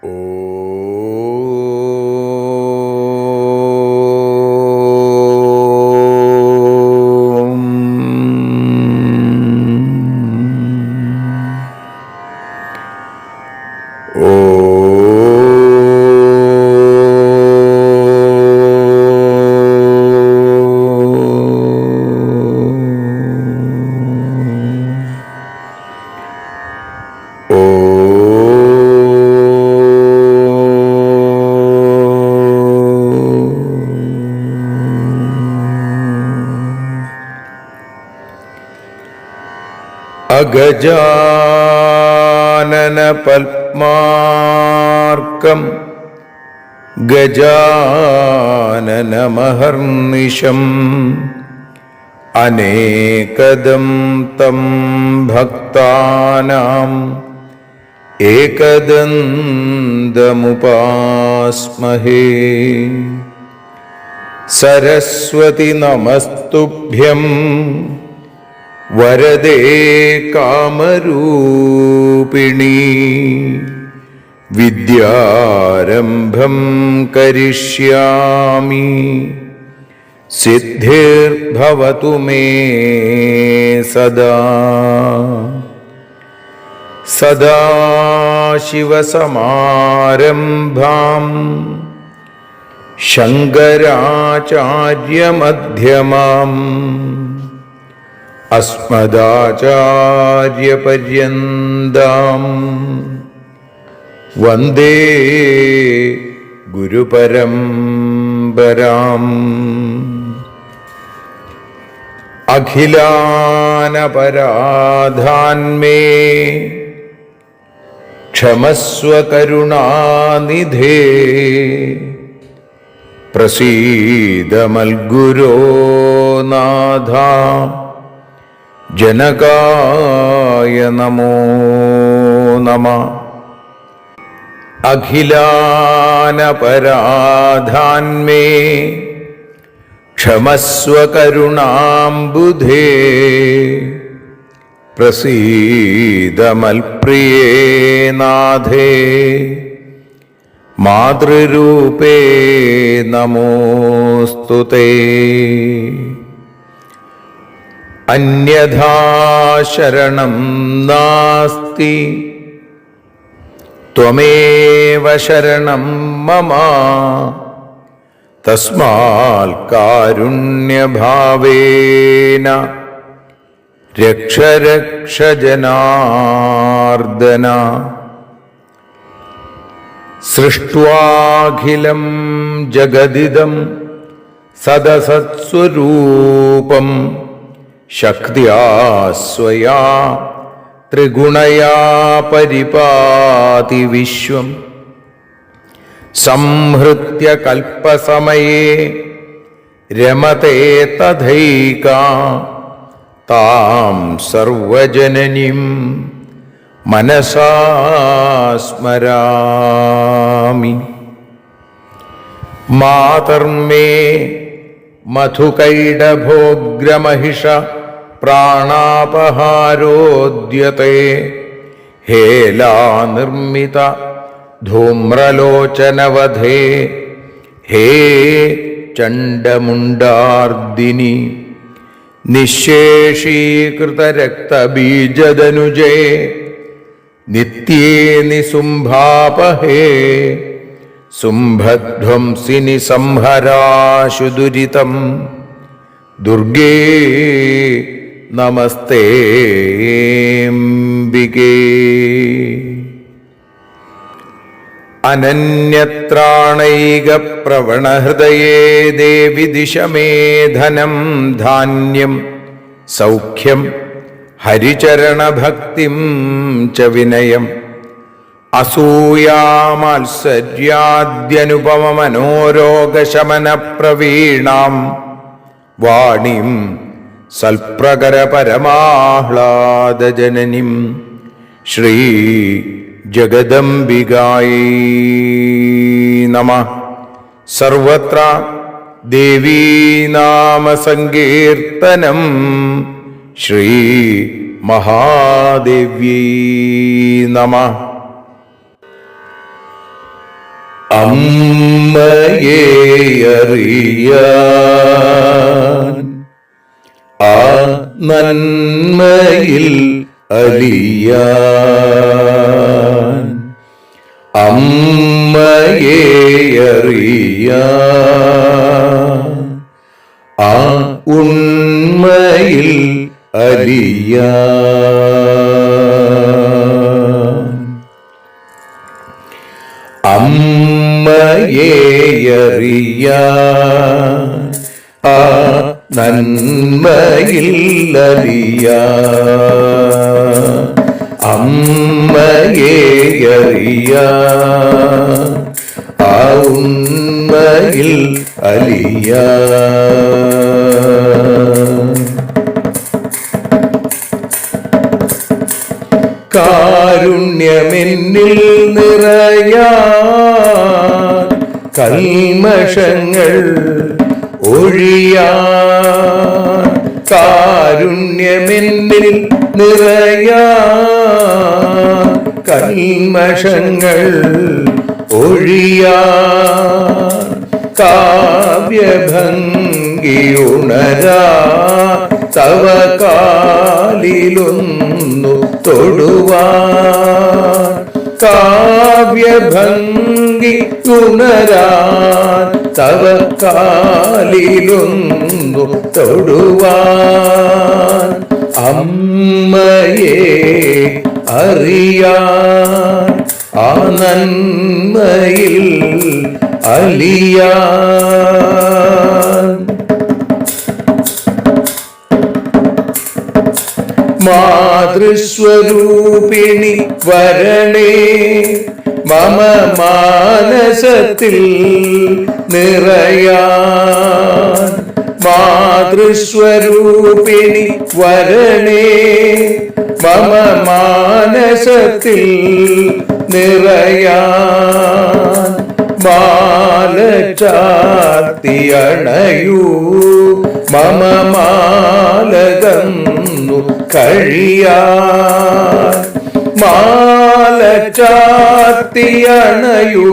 അഗജാനന പത്മാർക്കം ഗജാനനമഹർനിശം അനേകദം തം ഭക്താനാം ഏകദന്തമുപാസ്മഹേ. സരസ്വതി നമസ്തുഭ്യം വരദേ കാമരൂപിണി. വിദ്യാരംഭം കരിഷ്യാമി സിദ്ധിർഭവതു മേ സദാ. സദാശിവസമാരംഭാം ശങ്കരാചാര്യമധ്യമാം അസ്മദാചാര്യപര്യന്താം വന്ദേ ഗുരുപരമ്പരാം. അഖിലാനപരാധാന്മേ ക്ഷമസ്വ കരുണാനിധേ. പ്രസീദ മൽഗുരോ നാഥ ജനകായ നമോ നമഃ. അഖിലാനപരാധാന്മേ ക്ഷമസ്വ കരുണാംബുധേ. പ്രസീദ മൽപ്രിയേ നാഥേ മാതൃരൂപേ നമോസ്തുതേ. അന്യഥാ ശരണം നാസ്തി ത്വമേവ ശരണം മമ. തസ്മാൽ കാരുണ്യഭാവേന രക്ഷ രക്ഷ ജനാർദ്ദന. സൃഷ്ട്വാഖിലം ജഗദിദം സദസത്സ്വരൂപം ശക്ത്യാ സ്വയാ ത്രിഗുണയാ പരിപാതി വിശ്വം. സംഹൃത്യ കൽപ്പസമയേ രമതേ തഥൈകാ താം സർവജനനീം മനസാ സ്മരാമി. മാതർമേ മധുകൈടഭോഗ്രമഹിഷ പ്രാണാപഹാരോദ്യത്തെ. ഹേലാനിർമ്മിത ധൂമ്രലോചനവധേ. ഹേ ചണ്ഡമുണ്ഡാർദിനി നിശേഷീകൃതരക്തബീജദനുജേ. നിത്യേ നിസുംഭാപഹേ സുംഭധ്വംസിനി സംഹരാശു ദുരിതം. ദുർഗേ നമസ്തേംബികേ. അനന്യത്രാണൈകപ്രവണഹൃദയേ ദേവി ദിശ മേ ധനം ധാന്യം സൗഖ്യം ഹരിചരണഭക്തിം ച വിനയം. അസൂയാമാത്സര്യാദ്യനുപമമനോരോഗശമനപ്രവീണാം വാണിം സൽപ്രകരപരമാഹ്ലാദജനനിം ശ്രീ ജഗദംബികായൈ നമഃ. സർവത്ര ദേവീനാമസങ്കീർത്തനം ശ്രീ മഹാദേവ്യൈ നമഃ. അമ്മയെ അറിയാൻ ആ നന്മയിൽ അലിയാൻ അമ്മയെ അറിയാൻ ആ ഉണ്മയിൽ അലിയാൻ അമ്മയെ അറിയാൻ ആ നന്മയിൽ അലിയാൻ അമ്മയെ അറിയാൻ ആ ഉണ്മയിൽ അലിയാൻ കാരുണ്യമെന്നിൽ നിറയാൻ കൽമഷങ്ങൾ ഒഴിയാൻ കാരുണ്യമെന്നിൽ നിറയാൻ കൽമഷങ്ങൾ ഒഴിയാൻ കാവ്യഭംഗി ഉണരാ തവ കാലിലൊന്നു തൊടുവാൻ കാവ്യഭംഗി ഉണരാൻ തവ കാലിലൊന്നു തൊടുവാൻ അമ്മയെ അറിയാൻ ആ നന്മയിൽ അലിയാൻ മാതൃസ്വരൂപിണി വരണേ മമ മാനസത്തിൽ നിറയാൻ മാതൃസ്വരൂപിണി വരണേ മമ മാനസത്തിൽ നിറയാൻ മാല ചാർത്തിയണയൂ മമ മാലകന്നു കഴിയാൻ മാല ചാർത്തിയണയൂ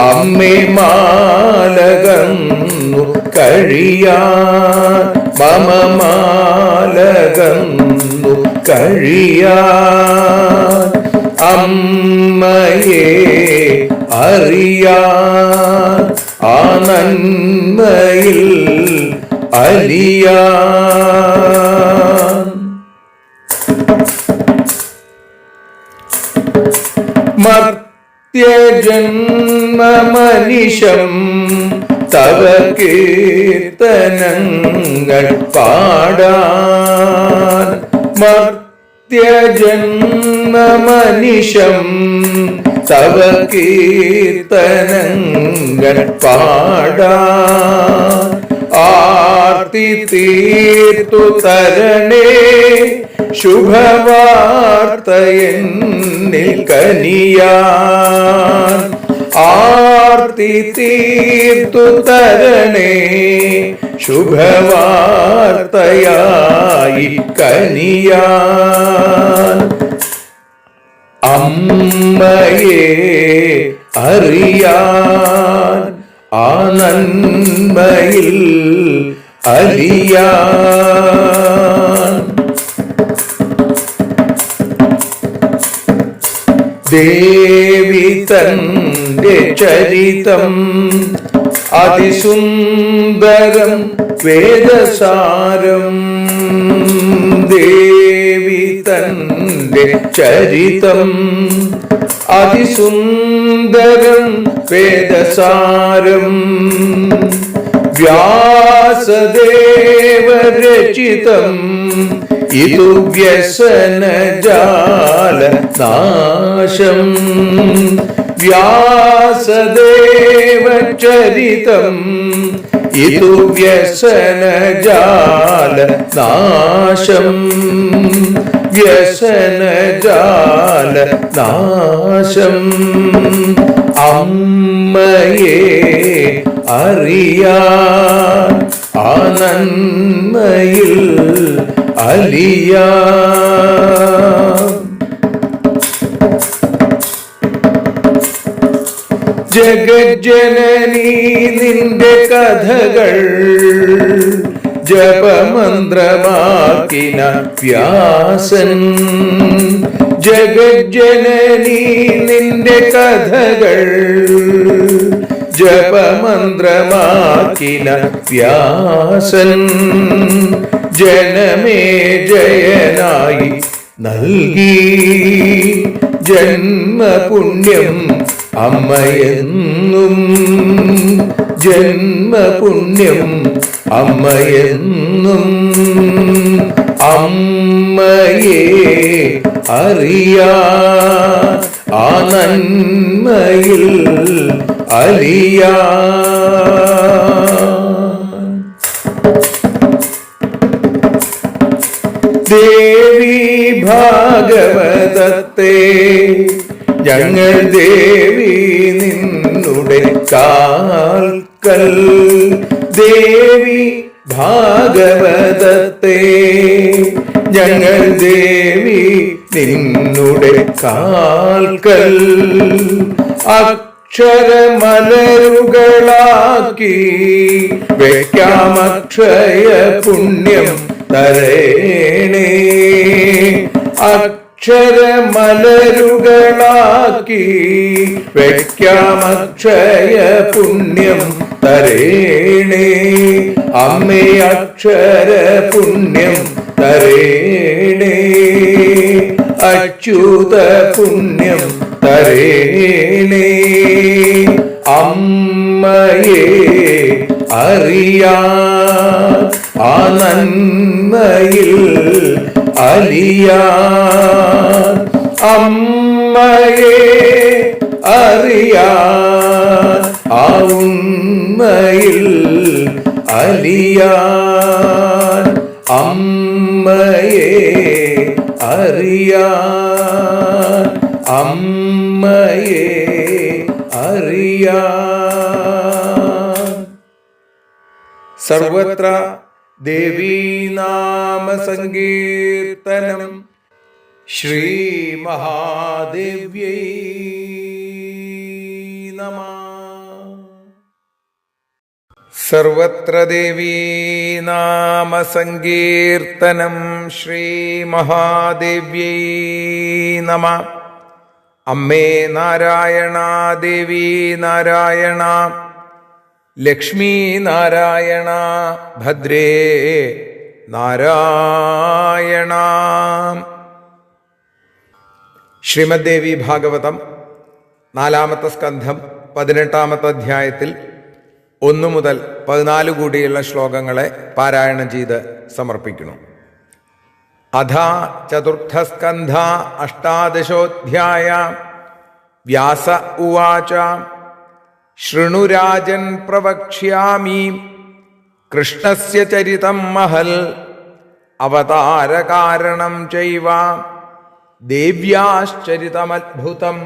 അമ്മേ മാലകന്നു കഴിയാൻ മമ മാലകന്നു കഴിയാൻ അമ്മയെ അറിയാൻ ആ നന്മയിൽ അലിയാൻ മർത്യജന്മമനിശം തവ കീർത്തനങ്ങൾ പാടാൻ മർത്യജന്മമനിശം തവ കീർത്തനങ്ങൾ പാടാൻ ആർത്തി തീർത്തു തരണേ ശുഭവാർത്തയെന്നിൽ കനിയാൻ ആർത്തി തീർത്തു തരണേ ശുഭവാർത്തയായി കനിയാൻ അമ്മയെ അറിയാൻ ആ നന്മയിൽ അലിയാൻ ദേവി തന്റെ ചരിതം അതിസുന്ദരം വേദസാരം ദേവി തന്റെ ചരിതം അതിസുന്ദരം വേദസാരം വ്യാസദേവരചിതം ഇതു വ്യസനജാല നാശം വ്യാസദേവചരിതം ഇതു വ്യസനജാല നാശം വ്യസനജാല നാശം അമ്മയെ അറിയാൻ ആ നന്മയിൽ അലിയാൻ ജഗജ്ജനനീ നിന്റെ കഥകൾ ജപമന്ത്രമാക്കിന വ്യാസൻ. ജഗജ്ജനനീ നിന്റെ കഥകൾ ജപമന്ത്രമാക്കിന വ്യാസൻ. ജനമേ ജയനായി നൽകി ജന്മപുണ്യം അമ്മയെന്നും. ജന്മപുണ്യം അമ്മയെന്നും. അമ്മയെ അറിയാ ആ നന്മയിൽ അലിയാ. ദേവി ഭാഗവതത്തെ ഞങ്ങൾ ദേവി നിന്നുടെ കാൽക്കൽ. ദേവി ഭാഗവതത്തെ ഞങ്ങൾ ദേവി നിന്നുടെ കാൽക്കൽ. അക്ഷരമലരുകളാക്കി വെക്കാമക്ഷയ പുണ്യം തരേണേ. അക്ഷരമലരുകളാക്കി വെക്കാമക്ഷയ പുണ്യം തരേണേ. അമ്മേ അക്ഷര പുണ്യം തരേണേ. അച്യുത പുണ്യം തരേണേ. അമ്മയെ അറിയാ ആ നന്മയിൽ അലിയാ. അമ്മയെ അറിയാ ആ ഉണ്മയിൽ അലിയാ. അമ്മയെ അറിയാ. അമ്മയെ അറിയാ. സർവത്ര ദേവീനാമ സങ്കീർത്തനം. ശ്രീ മഹാദേവ്യൈ നമഃ. സർവത്ര ദേവീനാമ സങ്കീർത്തനം. ശ്രീ മഹാദേവ്യൈ നമഃ. അമ്മേ നാരായണ, ദേവി നാരായണ, ലക്ഷ്മി നാരായണ, ഭദ്രേ നാരായണ. ശ്രീമദ് ദേവി ഭാഗവതം 4-ാമത്തെ സ്കന്ധം 18-ാമത്തെ അധ്യായത്തിൽ 1 മുതൽ 14 കൂടിയുള്ള ശ്ലോകങ്ങളെ പാരായണം ചെയ്ത് സമർപ്പിക്കുന്നു. അഥ ചതുർത്ഥസ്കന്ധ 18-ോऽധ്യായ. വ്യാസ ഉവാച. ശൃണുരാജൻ പ്രവക്ഷ്യാമി കൃഷ്ണസ്യ ചരിതം മഹൽ. അവതാരകാരണം ചൈവ ദേവ്യാശ്ചരിതമദ്ഭുതം.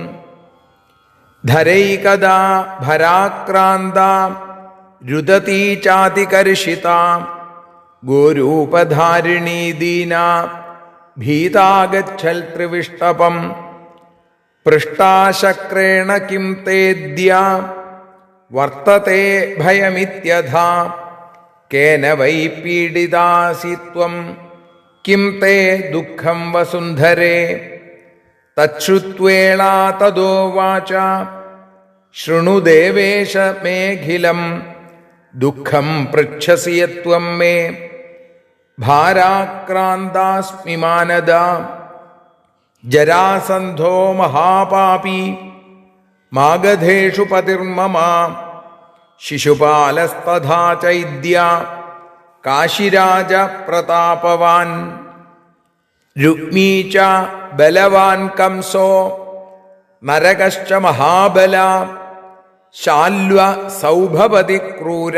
ധരൈകദാ ഭരാക്രാന്ത രുദതി ചാതികർഷിത. ഗോരൂപധാരിണീ ദീന ഭീതാഗച്ഛൽ ത്രിവിഷ്ടപം. പൃഷ്ടാശക്രേണ കിം തേദ്യ വർത്തത്തെ ഭയമിത്യഥാ. കേന വൈ പീഡിതാസി ത്വം കിം തേ ദുഃഖം വസുന്ധരേ. തച്ഛ്രുത്വേളാ തദോവാച. ശൃണു ദേവേശ മേഖിലം ദുഃഖം പൃച്ഛസി യത്വം മേ. ഭാരാക്രാന്താസ്മി മാനദ. ജരാസന്ധോ മഹാപാപി മാഗധേഷു പതിർമമ. ശിശുപാലസ്തഥാ ചൈദ്യ കാശിരാജ പ്രതാപവാൻ. രുക്മീ ച ബലവാൻ കംസോ നരകശ്ച മഹാബല. ശാല്വ സൗഭവതി ക്രൂര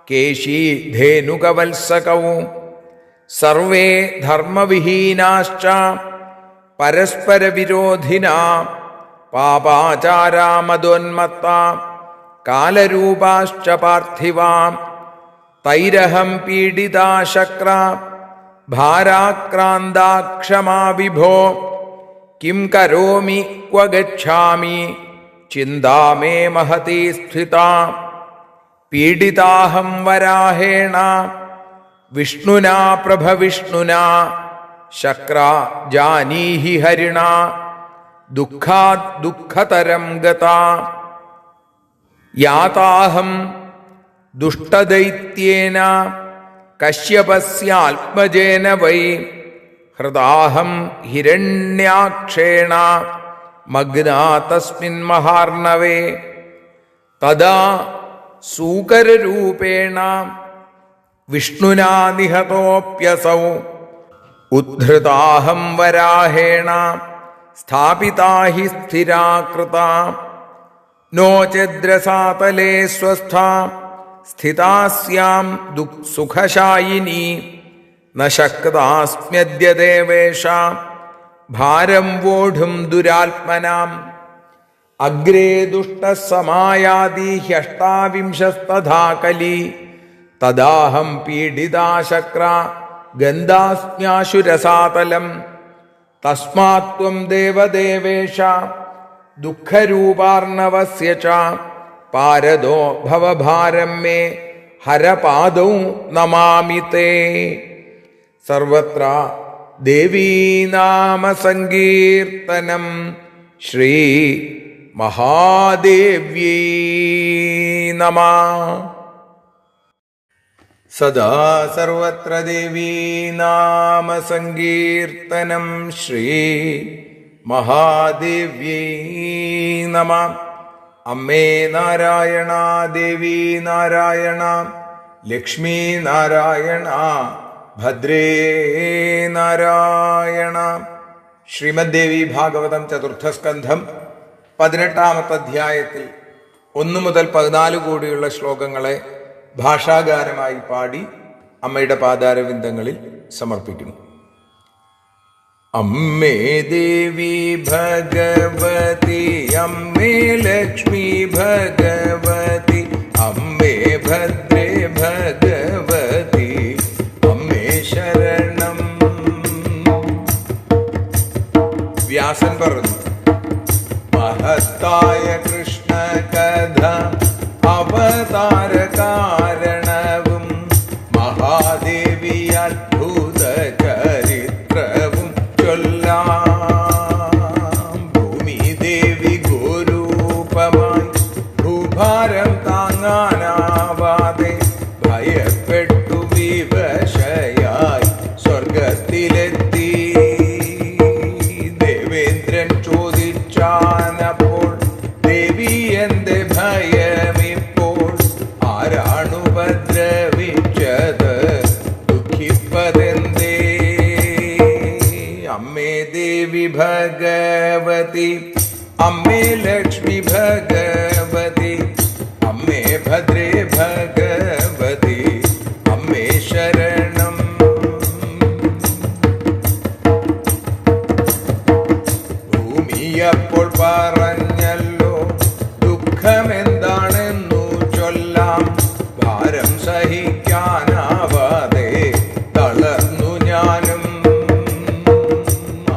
കേശീ ധേനുകവത്സകൗ. സർവേ ധർമ്മവിഹീനാശ്ച പരസ്പരവിരോധിനാ. പാപാചാരാ മദോന്മത്താ കാലരൂപാശ്ച പാർത്ഥിവാ. തൈരഹം പീഡിതാ ശക്ര ഭാരാക്രാന്താ ക്ഷമാ വിഭോ. കിം കരോമി ക്വ ഗച്ഛാമി ചിന്താ മേ മഹതി സ്ഥിതാ പീഡിതാഹം വരാഹേണ വിഷ്ണുനാ പ്രഭവിഷ്ണുനാ ശക്ര ജാനീഹി ഹരിണ ദുഃഖാത് ദുഃഖതരം ഗതാ യാതാഹം ദുഷ്ടദൈത്യേന കശ്യപസ്യാത്മജേന വൈ ഹൃദാഹം ഹിരണ്യാക്ഷേണ മഗ്നാ തസ്മിൻ മഹാർണവേ തദാ സൂകരരൂപേണ വിഷ്ണുനാ നിഹതോപ്യസൗ ഉദ്ധൃതാഹം വരാഹേണ സ്ഥാപിതാ ഹി സ്ഥിരാ കൃതാ നോ ചദ്രസാതലേ സ്വസ്ഥാ സ്ഥിതാ സ്യാം സുഖശായിനി ന ശക്താസ്മ്യദ്യ ദേവേഷാം ഭാരം വോഢും ദുരാത്മനാം അഗ്രേ ദുഷ്ടസമായാതി ഹ്യഷ്ടാവിംശസ്തഥാ കലി തദാഹം പീഡിതാ ശക്ര ഗന്ധാസ്മ്യാശുരസാതലം തസ്മാത് ത്വം ദേവദേവേശ ദുഃഖരൂപാർണവസ്യ ച പാരദോ ഭവഭാരം മേ ഹരപാദൗ നമാമി തേ. സർവത്ര ദേവീനാമസങ്കീർത്തനം. ശ്രീ മഹാദേവ്യൈ നമഃ. സദാ സർവത്ര ദേവീനാമസങ്കീർത്തനം. ശ്രീ മഹാദേവ്യൈ നമഃ. അമ്മേ നാരായണ, ദേവി നാരായണ, ലക്ഷ്മി നാരായണ, ഭദ്രേ നാരായണ. ശ്രീമദ് ദേവി ഭാഗവതം ചതുർത്ഥസ്കന്ധം 18-ാമത്തെ അധ്യായത്തിൽ 1 മുതൽ 14 കൂടിയുള്ള ശ്ലോകങ്ങളെ ഭാഷാഗാനമായി പാടി അമ്മയുടെ പാദാരവിന്ദങ്ങളിൽ സമർപ്പിക്കുന്നു. അമ്മേ ദേവി ഭഗവതി, അമ്മേ ലക്ഷ്മി ഭഗവതി, അമ്മേ ഭദ്രേ ഭഗവതി, അമ്മേ ശരണം. വ്യാസൻ പറഞ്ഞു, മഹത്തായ കൃഷ്ണ കഥ അവതാര കാരണവും മഹാദേവി അത്ഭുത ചരിത്രവും ചൊല്ലാം. ഭൂമി ദേവി ഗോരൂപമായി ഭൂഭാരം താങ്ങാനാവാതെ ഭയപ്പെട്ടു വിവശയായി സ്വർഗത്തിലെത്തി. ദേവേന്ദ്രൻ ചോദിച്ചാനപ്പോൾ, ദേവി എന്റെ ഭയമിപ്പോൾ ആരാണുപദ്രവിച്ചത്, ദുഃഖിപ്പതെന്തേ? അമ്മേ ദേവി ഭഗവതി, അമ്മേ ലക്ഷ്മി ഭഗവതി, അമ്മേ ഭദ്രേ ഭഗവതി, അമ്മേ ശരണം. ഭൂമിയപ്പോൾ പറഞ്ഞല്ലോ, ദുഃഖമെന്താണെന്നു ചൊല്ലാം. ഭാരം സഹിക്കാനാവാതെ തളർന്നു ഞാനും.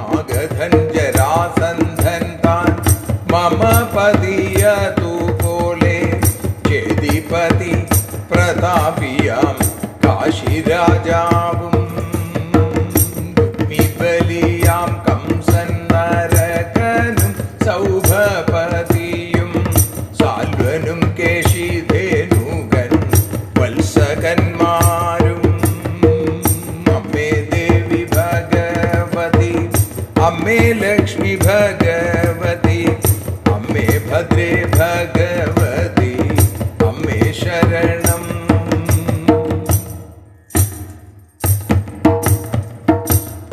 ആഗധൻ ജരാസന്ധൻ താൻ മമ പതിയതുപോലെ ചേതിപതി പ്രതാപിയാം കാശിരാജാവും ബലിയാം കംസൻ നരകനും സൗഭപതിയും സാൽവനും കേശിധേനുകൻ വത്സകന്മാരും. അമ്മേ ദേവി ഭഗവതി, അമ്മേ ലക്ഷ്മി ഭഗവതി, അമ്മേ ഭദ്രേ ഭഗവതി, അമ്മേ ശരണം.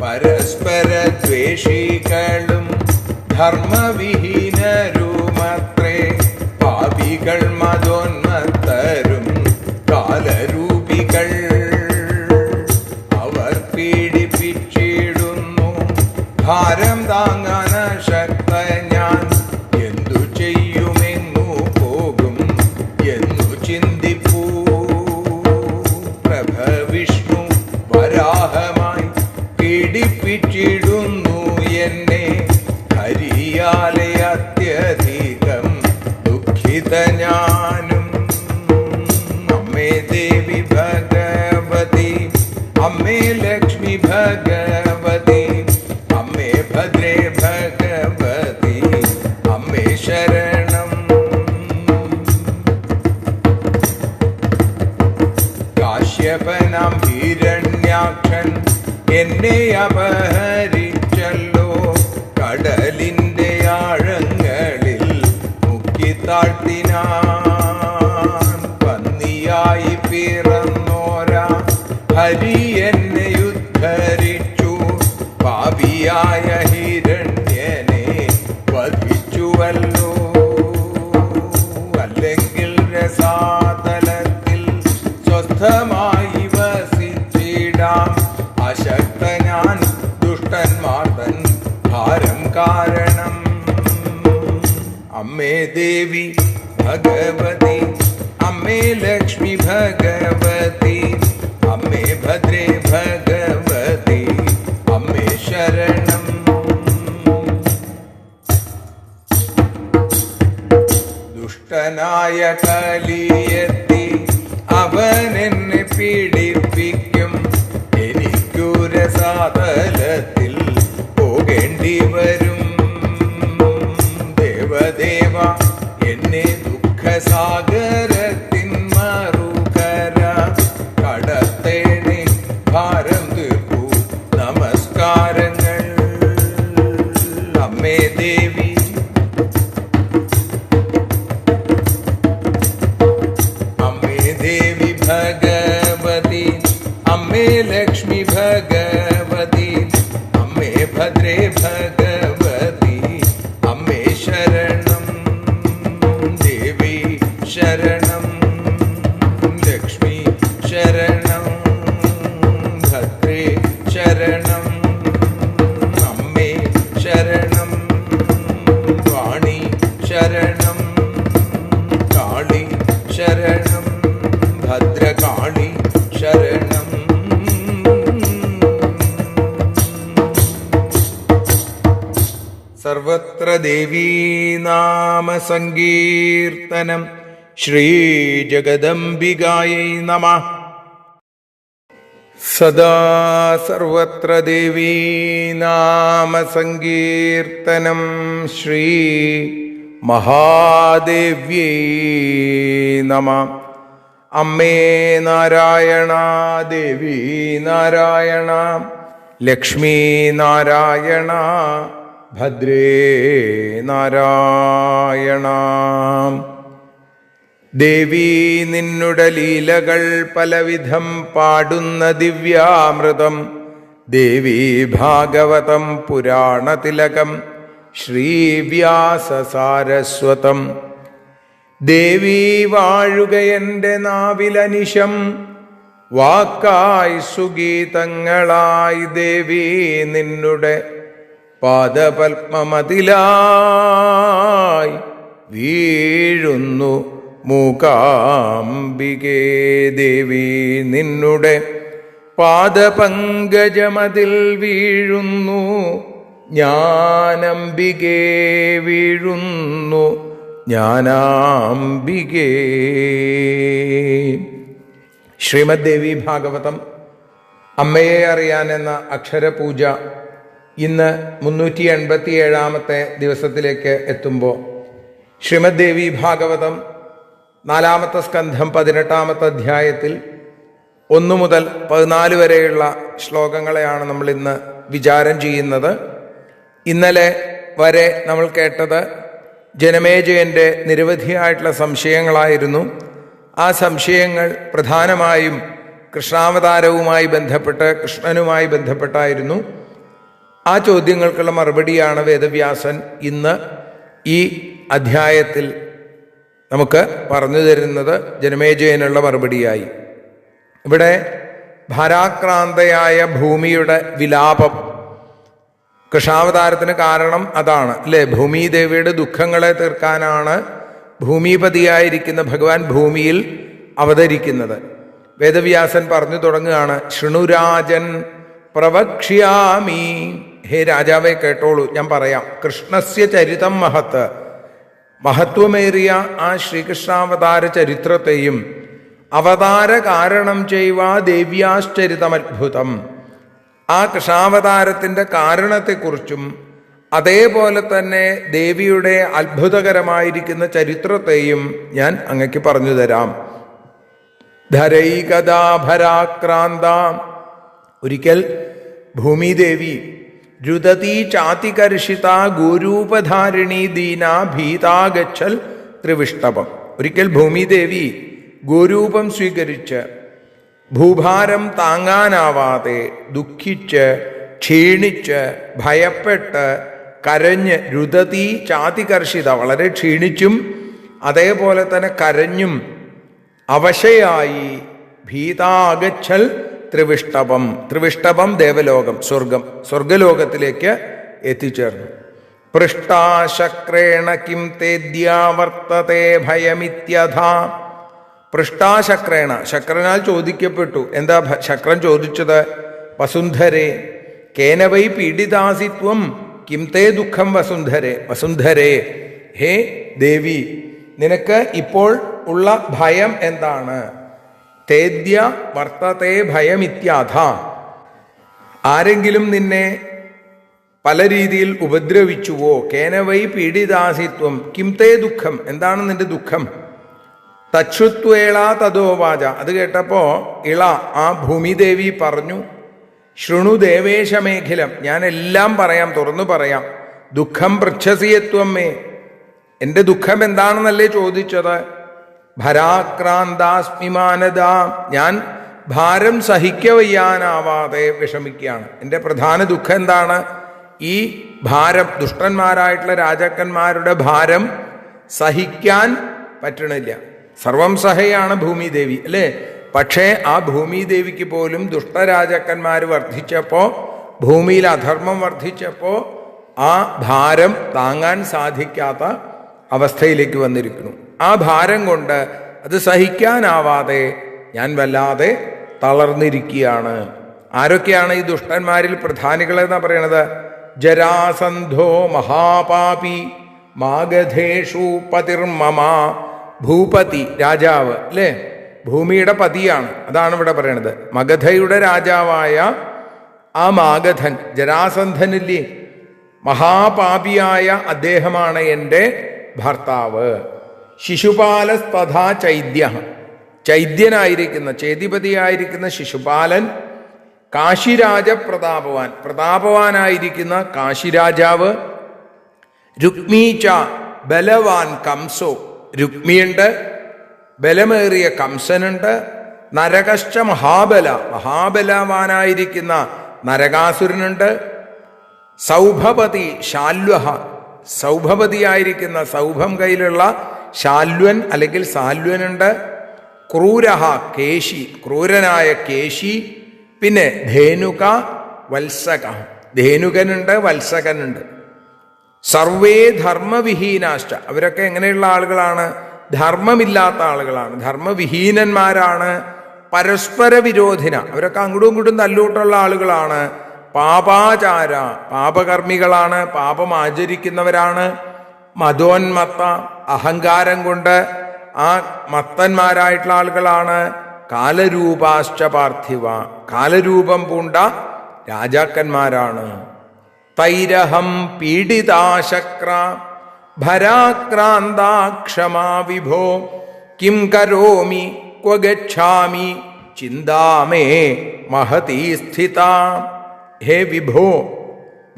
പരസ്പര ദ്വേഷികളും ധർമ്മവിഹീനരുമത്രേ, പാപികൾ മതോന്മത്തരും കാലരൂപികൾ. അവർ പീഡിപ്പിച്ചിടുന്നു, ഭാരം താങ്ങാൻ അശക്ത ഞാൻ. എന്തു ചെയ്യുമെന്നു പോകും എന്നു ചിന്തിപ്പൂ. പ്രഭവിഷ്ണു വരാഹമായി പീഡിപ്പിച്ചിടുന്നു എന്നെ, ഹരിയാലെ അത്യധികം എന്നെ അപഹരിച്ചല്ലോ. കടലിന്റെ ആഴങ്ങളിൽ മുക്കിത്താഴ്ത്തിനാൻ. പന്നിയായി പിറന്നോരാ ഹരി എന്നെ ഉദ്ധരിച്ചു. പാപിയായ ഹിരണ്യനെ വധിച്ചുവല്ലോ. അല്ലെങ്കിൽ രസാതലത്തിൽ സ്വസ്ഥമായി വസിച്ചിടാം. അശക്ത ഞാൻ ദുഷ്ടന്മാർ തൻ ഭാരം കാരണം. അമ്മേ ദേവി ഭഗവതി, അമ്മേ ലക്ഷ്മി ഭഗവതി, അമ്മേ ഭദ്രേ ഭഗവതി, അമ്മേ ശരണം. ദുഷ്ടനായ കലിയെത്തി അവൻ എന്നെ പീഡിപ്പിക്കും. എനിക്കു രസാതലത്തിൽ പോകേണ്ടി വരും. ദേവദേവ എന്നെ ദുഃഖസാഗരത്തിൻ മറുകര കടത്തേണേ. ഭാരം തീർക്കൂ നമസ്കാരങ്ങൾ. അമ്മേ ദേവി ഭഗവതി, അമ്മേ ലക്ഷ്മി ഭഗവതി, അമ്മേ ഭദ്രേ ഭഗവതി, അമ്മേ ശരണം. ദേവി ശരണം, ലക്ഷ്മി ശരണം, ഭദ്രേ ശരണം, അമ്മേ ശരണം, വാണി ശരണം, കാളി ശരണം, ഭദ്രകാളി ശരണം. സർവത്ര ദേവീനാമ സങ്കീർത്തനം. ശ്രീ ജഗദംബികായൈ നമഃ. സദാ സർവത്ര ദേവീനാമ സങ്കീർത്തനം. ശ്രീ മഹാദേവ്യൈ നമഃ. അമ്മേ നാരായണ, ദേവി നാരായണ, ലക്ഷ്മി നാരായണ, ഭദ്രേ നാരായണ. ദേവി നിന്നുടെ ലീലകൾ പലവിധം പാടുന്ന ദിവ്യാമൃതം. ദേവി ഭാഗവതം പുരാണതിലകം ശ്രീവ്യാസസാരസ്വതം. ദേവി വാഴുകയെൻ്റെ നാവിലനിശം. വാക്കായി സുഗീതങ്ങളായി ദേവി നിന്നുടെ പാദപത്മമതിലായി വീഴുന്നു മൂകാംബികേ. ദേവി നിന്നുടെ പാദപങ്കജമതിൽ വീഴുന്നു ജ്ഞാനംബികേ. വീഴുന്നു ജ്ഞാനാംബികേ. ശ്രീമദ് ദേവി ഭാഗവതം അമ്മയെ അറിയാൻ എന്ന അക്ഷരപൂജ ഇന്ന് 387 ദിവസത്തിലേക്ക് എത്തുമ്പോൾ ശ്രീമദ് ദേവി ഭാഗവതം 4 സ്കന്ധം 18 അധ്യായത്തിൽ 1 മുതൽ 14 വരെയുള്ള ശ്ലോകങ്ങളെയാണ് നമ്മൾ ഇന്ന് വിചാരം ചെയ്യുന്നത്. ഇന്നലെ വരെ നമ്മൾ കേട്ടത് ജനമേജയൻ്റെ നിരവധിയായിട്ടുള്ള സംശയങ്ങളായിരുന്നു. ആ സംശയങ്ങൾ പ്രധാനമായും കൃഷ്ണാവതാരവുമായി ബന്ധപ്പെട്ട്, കൃഷ്ണനുമായി ബന്ധപ്പെട്ടായിരുന്നു. ആ ചോദ്യങ്ങൾക്കുള്ള മറുപടിയാണ് വേദവ്യാസൻ ഇന്ന് ഈ അധ്യായത്തിൽ നമുക്ക് പറഞ്ഞു തരുന്നത്. ജനമേജയനുള്ള മറുപടിയായി ഇവിടെ ഭാരാക്രാന്തയായ ഭൂമിയുടെ വിലാപം, കൃഷ്ണാവതാരത്തിന് കാരണം അതാണ് അല്ലേ? ഭൂമിദേവിയുടെ ദുഃഖങ്ങളെ തീർക്കാനാണ് ഭൂമിപതിയായിരിക്കുന്ന ഭഗവാൻ ഭൂമിയിൽ അവതരിക്കുന്നത്. വേദവ്യാസൻ പറഞ്ഞു തുടങ്ങുകയാണ്, ശൃണുരാജൻ പ്രവക്ഷ്യാമി. ഹേ രാജാവെ കേട്ടോളൂ, ഞാൻ പറയാം. കൃഷ്ണസ്യ ചരിതം മഹത്ത്, മഹത്വമേറിയ ആ ശ്രീകൃഷ്ണാവതാര ചരിത്രത്തെയും അവതാര കാരണം ചെയ്യുക ദേവ്യാശ്ചരിതമത്ഭുതം, ആ കൃഷ്ണാവതാരത്തിൻ്റെ കാരണത്തെക്കുറിച്ചും അതേപോലെ തന്നെ ദേവിയുടെ അത്ഭുതകരമായിരിക്കുന്ന ചരിത്രത്തെയും ഞാൻ അങ്ങക്ക് പറഞ്ഞു തരാം. ധരൈകഥാഭരാക്രാന്ത, ഒരിക്കൽ ഭൂമിദേവി രുദതി ചാതികർഷിത ഗോരൂപധാരിണി ദീന ഭീതാഗച്ഛൽ ത്രിവിഷ്ടപം. ഒരിക്കൽ ഭൂമിദേവി ഗോരൂപം സ്വീകരിച്ച് ഭൂഭാരം താങ്ങാനാവാതെ ദുഃഖിച്ച് ക്ഷീണിച്ച് ഭയപ്പെട്ട് കരഞ്ഞ് രുദതി ചാതികർഷിത വളരെ ക്ഷീണിച്ചും അതേപോലെ തന്നെ കരഞ്ഞും അവശയായി ഭീതാഗച്ഛൽ ത്രിവിഷ്ടപം. ത്രിവിഷ്ടപം ദേവലോകം, സ്വർഗലോകത്തിലേക്ക് എത്തിച്ചേർന്നു. പൃഷ്ടാശക്രേണ കിം തേദ്യാവർത്തത്തെ ഭയമിത്യഥാ. പൃഷ്ടാശക്രേണ, ശക്രനാൽ ചോദിക്കപ്പെട്ടു. എന്താ ശക്രൻ ചോദിച്ചത്? വസുന്ധരേ കേന വൈ പീഡിതാസിത്വം കിം തേ ദുഃഖം വസുന്ധരേ. വസുന്ധരേ, ഹേ ദേവി, നിനക്ക് ഇപ്പോൾ ഉള്ള ഭയം എന്താണ്? തേദ്യ വർത്തത്തെ ഭയമിത്യാഥ. ആരെങ്കിലും നിന്നെ പല രീതിയിൽ ഉപദ്രവിച്ചുവോ? കേന വൈ പീഡിതാസിത്വം കിം തേ ദുഃഖം, എന്താണ് നിന്റെ ദുഃഖം? തച്ഛുത്വേള തദോവാച. അത് കേട്ടപ്പോ ഇള, ആ ഭൂമിദേവി പറഞ്ഞു, ശൃണു ദേവേശമേഖിലം, ഞാൻ എല്ലാം പറയാം, തുറന്നു പറയാം. ദുഃഖം പൃച്ഛസിയത്വം മേ, എൻ്റെ ദുഃഖം എന്താണെന്നല്ലേ ചോദിച്ചത്? ഭരാക്രാന്താസ്മി മാനദ, ഞാൻ ഭാരം സഹിക്കവയ്യാനാവാതെ വിഷമിക്കുകയാണ്. എൻ്റെ പ്രധാന ദുഃഖം എന്താണ്? ഈ ഭാരം, ദുഷ്ടന്മാരായിട്ടുള്ള രാജാക്കന്മാരുടെ ഭാരം സഹിക്കാൻ പറ്റണില്ല. സർവം സഹയാണ് ഭൂമിദേവി, അല്ലേ? പക്ഷേ ആ ഭൂമിദേവിക്ക് പോലും ദുഷ്ടരാജാക്കന്മാർ വർദ്ധിച്ചപ്പോ, ഭൂമിയിൽ അധർമ്മം വർദ്ധിച്ചപ്പോ ആ ഭാരം താങ്ങാൻ സാധിക്കാത്ത അവസ്ഥയിലേക്ക് വന്നിരിക്കുന്നു. ആ ഭാരം കൊണ്ട് അത് സഹിക്കാനാവാതെ ഞാൻ വല്ലാതെ തളർന്നിരിക്കുകയാണ്. ആരൊക്കെയാണ് ഈ ദുഷ്ടന്മാരിൽ പ്രധാനികളെന്നാ പറയണത്? ജരാസന്ധോ മഹാപാപി മാഗധേഷു പതിർമമ. ഭൂപതി, രാജാവ്, അല്ലേ? ഭൂമിയുടെ പതിയാണ്, അതാണ് ഇവിടെ പറയണത്. മഗധയുടെ രാജാവായ ആ മാഗധൻ, ജരാസന്ധനില്ലേ, മഹാപാപിയായ അദ്ദേഹമാണ് എൻ്റെ ഭർത്താവ്. ശിശുപാലസ്തഥാ ചൈദ്യ, ചൈദ്യനായിരിക്കുന്ന, ചേതിപതിയായിരിക്കുന്ന ശിശുപാലൻ. കാശിരാജ പ്രതാപവാൻ, പ്രതാപവാനായിരിക്കുന്ന കാശിരാജാവ്. രുക്മീച്ച ബലവാൻ കംസോ, രുക്മിയുണ്ട്, ബലമേറിയ കംസനുണ്ട്. നരകശ്ച മഹാബല, മഹാബലവാനായിരിക്കുന്ന നരകാസുരനുണ്ട്. സൗഭപതി ശാല്വഹ, സൗഭപതിയായിരിക്കുന്ന, സൗഭം കയ്യിലുള്ള ശാല്വൻ അല്ലെങ്കിൽ സാല്വനുണ്ട്. ക്രൂരഹ കേശി, ക്രൂരനായ കേശി. പിന്നെ ധേനുക വത്സക, ധേനുകനുണ്ട്, വത്സകനുണ്ട്. സർവേ ധർമ്മവിഹീനാശ്ച, അവരൊക്കെ എങ്ങനെയുള്ള ആളുകളാണ്? ധർമ്മമില്ലാത്ത ആളുകളാണ്, ധർമ്മവിഹീനന്മാരാണ്. പരസ്പര വിരോധിന, അവരൊക്കെ അങ്ങോട്ടും ഇങ്ങോട്ടും തല്ലൂട്ടുള്ള ആളുകളാണ്. പാപാചാര, പാപകർമ്മികളാണ്, പാപം ആചരിക്കുന്നവരാണ്. മതോന്മത്ത, അഹങ്കാരം കൊണ്ട് ആ മത്തന്മാരായിട്ടുള്ള ആളുകളാണ്. കാലരൂപാശ്ച പാർത്ഥിവ, കാലരൂപം പൂണ്ട രാജാക്കന്മാരാണ്. തൈരഹം പീഡിതാശക്ര ഭരാക്രാന്താക്ഷമാ വിഭോ കിം കരോമി ക്വ ഗച്ഛാമി ചിന്താമേ മഹതീ സ്ഥിത. ഹേ വിഭോ,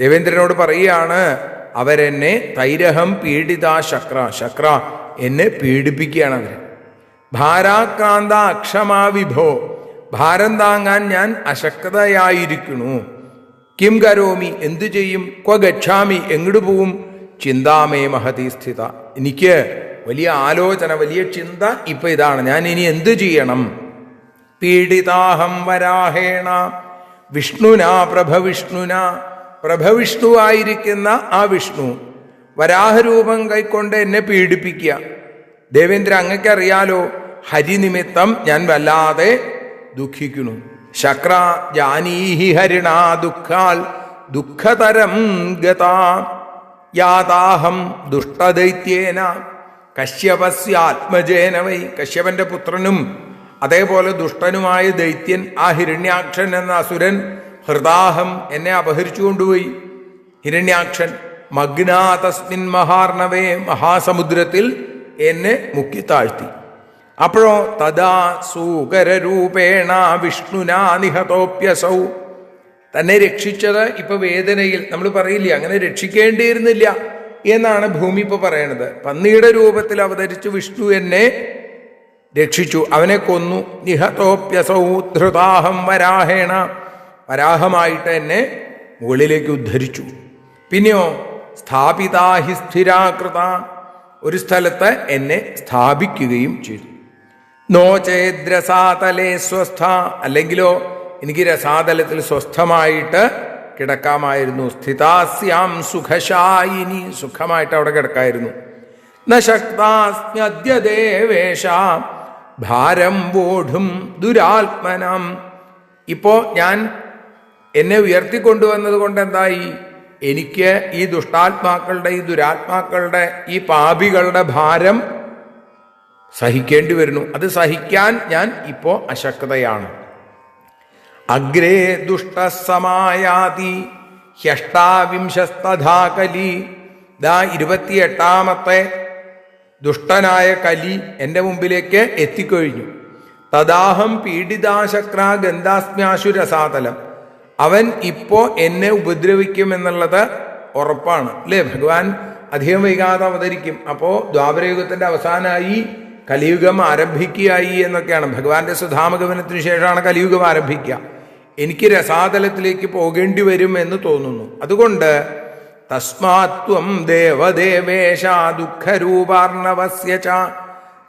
ദേവേന്ദ്രനോട് പറയുകയാണ്, അവരെന്നെ തൈരഹം പീഡിതാശക്ര, ശക്ര എന്നെ പീഡിപ്പിക്കുകയാണ് അവർ. ഭാരാക്രാന്ത അക്ഷമാ വിഭോ, ഭാരം താങ്ങാൻ ഞാൻ അശക്തയായിരിക്കുന്നു. കിം കരോമി, എന്തു ചെയ്യും? ക്വ ഗച്ഛാമി, എങ്ങോട്ട് പോവും? ചിന്താമേ മഹതി സ്ഥിത, എനിക്ക് വലിയ ആലോചന, വലിയ ചിന്ത ഇപ്പൊ ഇതാണ്, ഞാൻ ഇനി എന്തു ചെയ്യണം? പീഡിതാഹം വരാഹേണ വിഷ്ണുനാ പ്രഭവിഷ്ണുന, പ്രഭവിഷ്ണുവായിരിക്കുന്ന ആ വിഷ്ണു വരാഹരൂപം കൈക്കൊണ്ട് എന്നെ പീഡിപ്പിക്കുക. ദേവേന്ദ്ര, അങ്ങക്കറിയാലോ, ഹരിനിമിത്തം ഞാൻ വല്ലാതെ ദുഃഖിക്കുന്നു. ശക്ര ജാനീഹി ഹരിണാ ദുഃഖാൽ ദുഃഖതരം ഗതാ യാതാഹം ദുഷ്ടദൈത്യേന കശ്യപസ്യാത്മജേന വൈ. കശ്യപന്റെ പുത്രനും അതേപോലെ ദുഷ്ടനുമായ ദൈത്യൻ ആ ഹിരണ്യാക്ഷൻ എന്ന അസുരൻ ഹൃദാഹം എന്നെ അപഹരിച്ചു കൊണ്ടുപോയി. ഹിരണ്യാക്ഷൻ മഗ്നാതസ്മിൻ മഹാർണവേ, മഹാസമുദ്രത്തിൽ എന്നെ മുക്കിത്താഴ്ത്തി. അപ്പോഴോ തദാ സൂകരരൂപേണ വിഷ്ണുനാ നിഹതോപ്യസൗ, തന്നെ രക്ഷിച്ചത് ഇപ്പൊ വേദനയിൽ നമ്മൾ പറയില്ലേ, അങ്ങനെ രക്ഷിക്കേണ്ടിയിരുന്നില്ല എന്നാണ് ഭൂമി ഇപ്പൊ പറയണത്. പന്നിയുടെ രൂപത്തിൽ അവതരിച്ച് വിഷ്ണു എന്നെ രക്ഷിച്ചു, അവനെ കൊന്നു. നിഹതോപ്യസൗ ധൃതാഹം വരാഹേണ, വരാഹമായിട്ട് എന്നെ മുകളിലേക്ക് ഉദ്ധരിച്ചു. പിന്നെയോ സ്ഥാപിതാഹി സ്ഥിരാകൃത, ഒരു സ്ഥലത്ത് എന്നെ സ്ഥാപിക്കുകയും ചെയ്തു. നോചേദ്രസാതലേ സ്വസ്ഥ, അല്ലെങ്കിലോ എനിക്ക് രസാതലത്തിൽ സ്വസ്ഥമായിട്ട് കിടക്കാമായിരുന്നു. സ്ഥിതാസ്യാം സുഖശായിനി, സുഖമായിട്ട് അവിടെ കിടക്കായിരുന്നു. ന ശക്താസ്മ്യദ്യ ദേവേശ ഭാരം വോഢും ദുരാത്മനം. ഇപ്പോ ഞാൻ എന്നെ ഉയർത്തിക്കൊണ്ടുവന്നത് കൊണ്ട് എന്തായി, എനിക്ക് ഈ ദുഷ്ടാത്മാക്കളുടെ, ഈ ദുരാത്മാക്കളുടെ, ഈ പാപികളുടെ ഭാരം സഹിക്കേണ്ടി വരുന്നു. അത് സഹിക്കാൻ ഞാൻ ഇപ്പോ അശക്തയാണ്. അഗ്രേ ദുഷ്ടസമായാതി ഹ്യഷ്ടാവിംശസ്തഥാ കലി. ദാ 28ാമത്തെ ദുഷ്ടനായ കലി എൻ്റെ മുമ്പിലേക്ക് എത്തിക്കഴിഞ്ഞു. തദാഹം പീഡിതാശക്ര ഗന്ധാസ്മ്യാശു രസാതലം. അവൻ ഇപ്പോ എന്നെ ഉപദ്രവിക്കുമെന്നുള്ളത് ഉറപ്പാണ് അല്ലേ. ഭഗവാൻ അധികം വൈകാതെ അവതരിക്കും. അപ്പോ ദ്വാപരയുഗത്തിന്റെ അവസാനമായി കലിയുഗം ആരംഭിക്കുകയായി എന്നൊക്കെയാണ്. ഭഗവാന്റെ സുധാമഗമനത്തിന് ശേഷമാണ് കലിയുഗം ആരംഭിക്കുക. എനിക്ക് രസാതലത്തിലേക്ക് പോകേണ്ടി വരും എന്ന് തോന്നുന്നു. അതുകൊണ്ട് തസ്മാത്വം ദേവദേവേശ ദുഃഖരൂപാർണവസ്യ ച,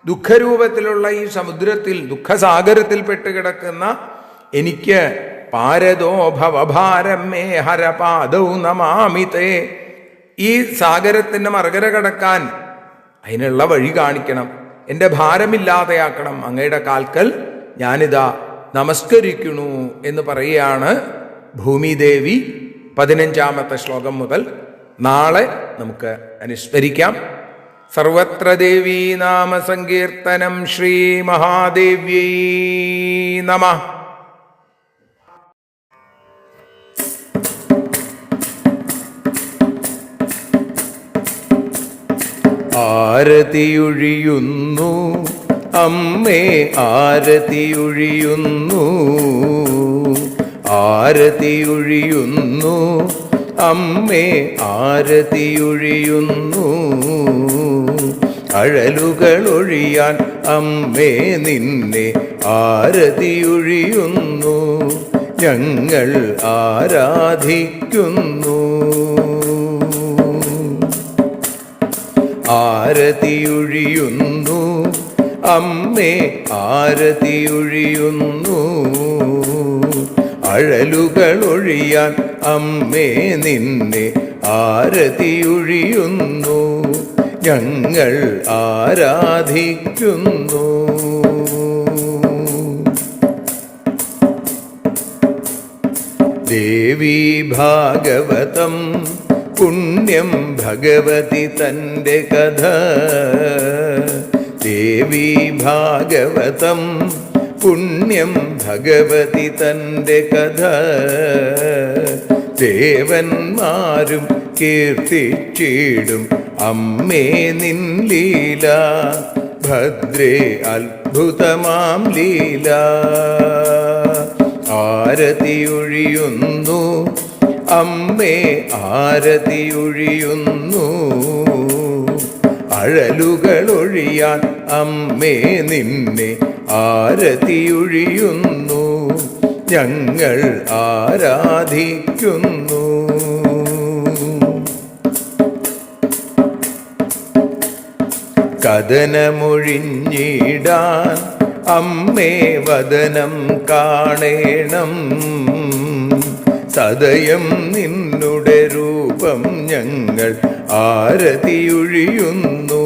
ദുഃഖരൂപത്തിലുള്ള ഈ സമുദ്രത്തിൽ, ദുഃഖസാഗരത്തിൽ പെട്ടുകിടക്കുന്ന എനിക്ക് പാരദോ ഭവഭാരം മേ ഹരപാദൗ നമാമിതേ, ഈ സാഗരത്തിന്റെ മറുകര കടക്കാൻ അതിനുള്ള വഴി കാണിക്കണം, എൻ്റെ ഭാരമില്ലാതെയാക്കണം, അങ്ങയുടെ കാൽക്കൽ ഞാനിതാ നമസ്കരിക്കണു എന്ന് പറയുകയാണ് ഭൂമിദേവി. 15ാമത്തെ ശ്ലോകം മുതൽ നാളെ നമുക്ക് അനുസ്മരിക്കാം. സർവത്ര ദേവീ നാമ സങ്കീർത്തനം. ശ്രീ മഹാദേവ്യൈ നമഃ. ആരതിയൊഴിയുന്നു അമ്മേ, ആരതിയൊഴിയുന്നു, ആരതിയൊഴിയുന്നു അമ്മേ, ആരതിയൊഴിയുന്നു. അഴലുകളൊഴിയാൻ അമ്മേ നിന്നെ ആരതിയൊഴിയുന്നു, ഞങ്ങൾ ആരാധിക്കുന്നു. ആരതിയൊഴിയുന്നു അമ്മേ, ആരതിയൊഴിയുന്നു. അഴലുകളൊഴിയാൻ അമ്മേ നിന്നെ ആരതിയൊഴിയുന്നു, ഞങ്ങൾ ആരാധിക്കുന്നു. ദേവീ ഭാഗവതം പുണ്യം ഭഗവതി തൻ്റെ കഥ. ദേവീ ഭാഗവതം പുണ്യം ഭഗവതി തൻ്റെ കഥ. ദേവന്മാരും കീർത്തിച്ചിടും അമ്മേ നിൻ ലീല, ഭദ്രേ അത്ഭുതമാം ലീല. ആരതിയൊഴിയുന്നു അമ്മേ, ആരതിയൊഴിയുന്നു. അഴലുകളൊഴിയാൻ അമ്മേ നിന്നെ ആരതിയൊഴിയുന്നു, ഞങ്ങൾ ആരാധിക്കുന്നു. കഥനമൊഴിഞ്ഞിടാൻ അമ്മേ വദനം കാണേണം, സദയം നിന്നുടെ രൂപം ഞങ്ങൾ ആരതിയൊഴിയുന്നു,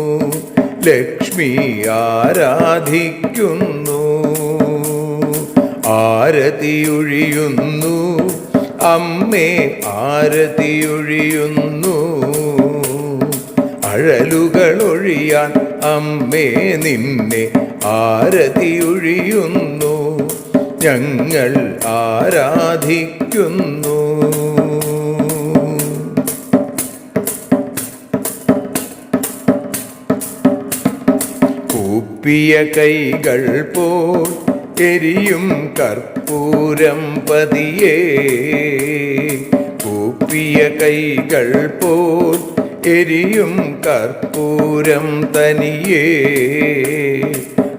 ലക്ഷ്മി ആരാധിക്കുന്നു. ആരതിയൊഴിയുന്നു അമ്മേ, ആരതിയൊഴിയുന്നു. അഴലുകളൊഴിയാൻ അമ്മേ നിന്നെ ആരതിയൊഴിയുന്നു, ഞങ്ങൾ ആരാധിക്കുന്നു. കൂപ്പിയ കൈകൾ പോൽ എരിയും കർപ്പൂരദീപം, കർപ്പൂരം പതിയേ കൂപ്പിയ കൈകൾ പോൽ എരിയും കർപ്പൂരം തനിയേ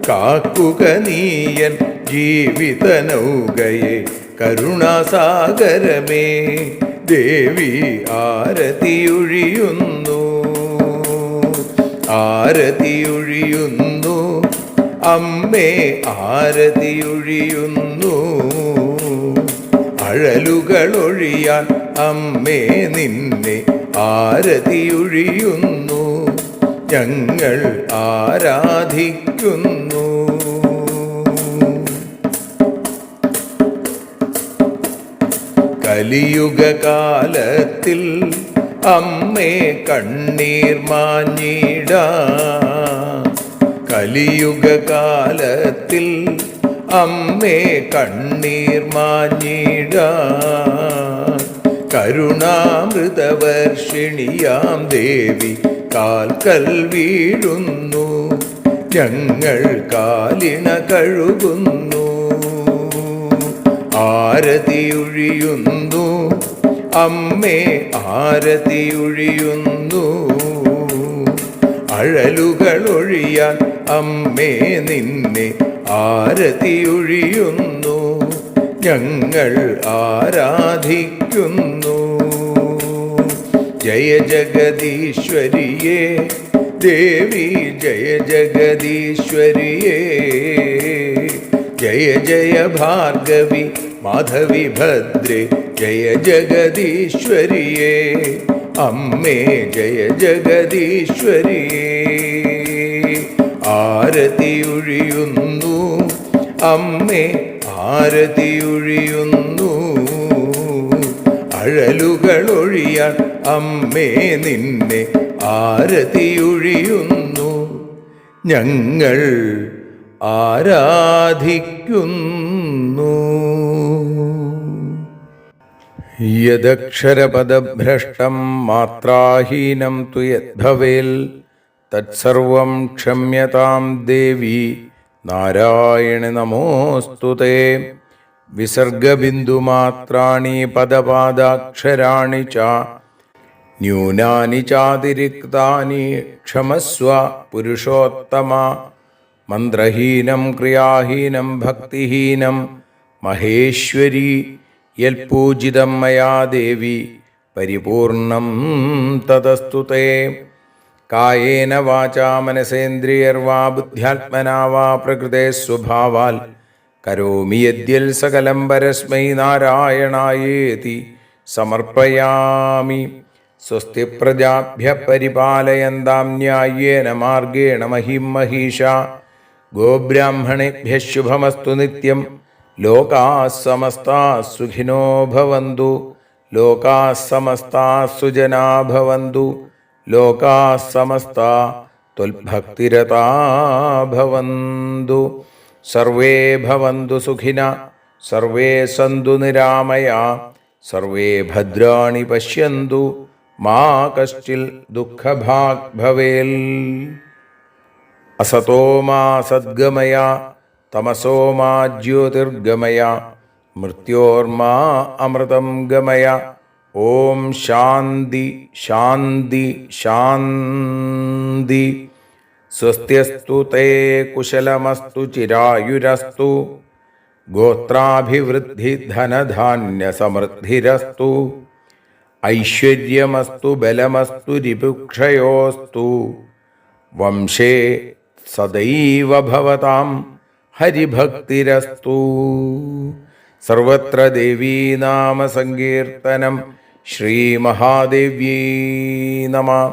കാക്കുക നീയൻ ജീവിത നൗകയെ കരുണാസാഗരമേ ദേവി ആരതിയൊഴിയുന്നു ആരതിയൊഴിയുന്നു അമ്മേ ആരതിയൊഴിയുന്നു അഴലുകളൊഴിയാൻ അമ്മേ നിന്നെ ആരതിയൊഴിയുന്നു ഞങ്ങൾ ആരാധിക്കുന്നു. കലിയുഗകാലത്തിൽ അമ്മേ കണ്ണീർ മാഞ്ഞിടാ കലിയുഗകാലത്തിൽ അമ്മേ കണ്ണീർ മാഞ്ഞിടാ കരുണാമൃതവർഷിണിയാം ദേവി കാൽക്കൽ വീഴുന്നു ഞങ്ങൾ കാലിണ കഴുകുന്നു. ആരതിയൊഴിയുന്നു അമ്മേ ആരതിയൊഴിയുന്നു അഴലുകളൊഴിയാൻ അമ്മേ നിന്നെ ആരതിയൊഴിയുന്നു ഞങ്ങൾ ആരാധിക്കുന്നു. ജയ ജഗദീശ്വരിയേ ദേവി ജയ ജഗദീശ്വരിയേ ജയ ജയ ഭാർഗവി മാധവി ഭദ്രേ ജയ ജഗദീശ്വരിയേ അമ്മേ ജയ ജഗദീശ്വരിയേ. ആരതിയൊഴിയുന്നു അമ്മേ ആരതിയൊഴിയുന്നു അഴലുകളൊഴിയാൻ അമ്മേ നിന്നെ ആരതിയൊഴിയുന്നു ഞങ്ങൾ ആരാധിക്കുന്നു. യദക്ഷരപദഭ്രഷ്ടം മാത്രാഹീനം തു യദ്ഭവേൽ തത്സർവം ക്ഷമ്യതാം ദേവി നാരായണ നമോസ്തുതേ. വിസർഗബിന്ദുമാത്രാണി പദപാദാക്ഷരാണി ച ന്യൂനാനി ചാതിരിക്താനി ക്ഷമസ്വ പുരുഷോത്തമ. മന്ത്രഹീനം ക്രിയാഹീനം ഭക്തിഹീനം മഹേശ്വരി യൽപൂജിതം മയാ ദേവി പരിപൂർണം തദസ്തുതേ. കായേന വാചാ മനസേന്ദ്രിയർവാ ബുദ്ധ്യാത്മനാ വാ പ്രകൃതേ സ്വഭാവാൽ കരോമി യദ്യൽ സകലം പരസ്മൈ നാരായണായേതി സമർപ്പയാമി. സ്വസ്തി പ്രജാഭ്യഃ പരിപാലയന്താം ന്യായേന മാർഗേണ മഹിം മഹീഷാ. ഗോബ്രാഹ്മണേഭ്യഃ ശുഭമസ്തു നിത്യം. ലോകാഃ സമസ്താഃ സുഖിനോ ഭവന്തു. ലോകാഃ സമസ്താഃ സുജനാഃ ഭവന്തു. ലോകാഃ സമസ്താഃ ത്വൽഭക്തിരതാ ഭവന്തു. സർവേ ഭവന്തു സുഖിനഃ സർവേ സന്തു നിരാമയാ. സർവേ ഭദ്രാണി പശ്യന്തു മാ കശ്ചിൽ ദുഃഖഭാഗ് ഭവേൽ. അസതോ മാ സദ്ഗമയ തമസോ മാ ജ്യോതിർഗമയ മൃത്യോർമാ അമൃതം ഗമയ. ഓം ശാന്തി ശാന്തി ശാന്തി. സ്വസ്ത്യസ്തു തേ കുശലമസ്തു ചിരായുരസ്തു. ഗോത്രാഭിവൃദ്ധി ധനധാന്യ സമൃദ്ധിരസ്തു. ഐശ്വര്യമസ്തു ബലമസ്തു രിപുക്ഷയോസ്തു. വംശേ സദൈവ ഭവതാം ഹരിഭക്തിരസ്തു. സർവത്ര ദേവീനാമ സങ്കീർത്തനം. ശ്രീമഹാദേവ്യൈ നമഃ.